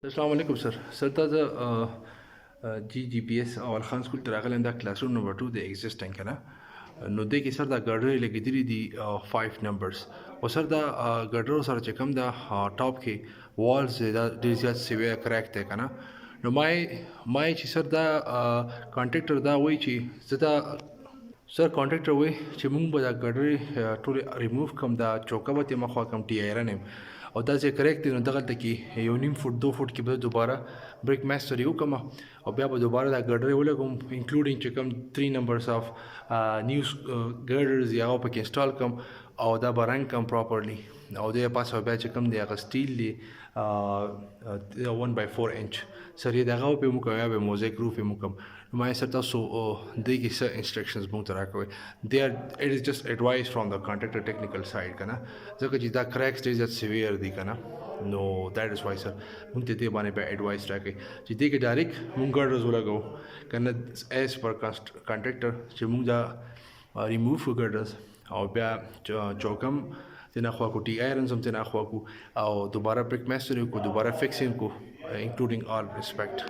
Assalamu alaikum sir. Sir, the GPS اول خان سکول تر راغلی دا کلاس روم نمبر 2 د existing کنه نو دې کې سر دا ګرډر لګیدلی دي 5 numbers او سر دا ګرډر سره چې کوم دا ټاپ کې والز دا ډیر زیات سیویر کریک دی کنه نو مای چې سر دا کانټریکټر دا وایي چې زه دا سر کانټریکټر وایي چې موږ به دا ګرډر ټول ریموو کوم دا چوکه به تې مخوا کوم ټي آیرن او دا چې کریکټ دی نو دغلته کې یو نیم فوټ 2 فوټ کې به دوباره بریک ماستر یو کوم او بیا به دوباره دا ګرډر ولګوم انکلوډینګ چې کوم 3 نمبرز اف نیوز ګرډرز یا په کې انسټال کوم او دا برنګ کوم پراپرلی او د پاسه بیا چې کوم دی هغه سټیل دی 1/4 انچ سر یې دغه په موږ یا به موزیک روف موږ کوم ما یې سر تاسو د کې سر انسټرکشنز موږ ته راکوي they are it is just advice from the contractor technical side کنه ځکه چې دا کریکس ډیر زیات سیویر دي کنه نو دیٹ از وای سر موږ ته دې باندې په ایڈوایس راکوي چې دې کې ډایرکټ موږ ګرډرز ولګو کنه ایز پر کانټریکټر چې موږ دا ریموو ګرډرز او بیا چوکم تینا خوا کو T iron هم تینا خوا کو او دوباره بریک ماستر کو دوباره فکسینګ کو including all respect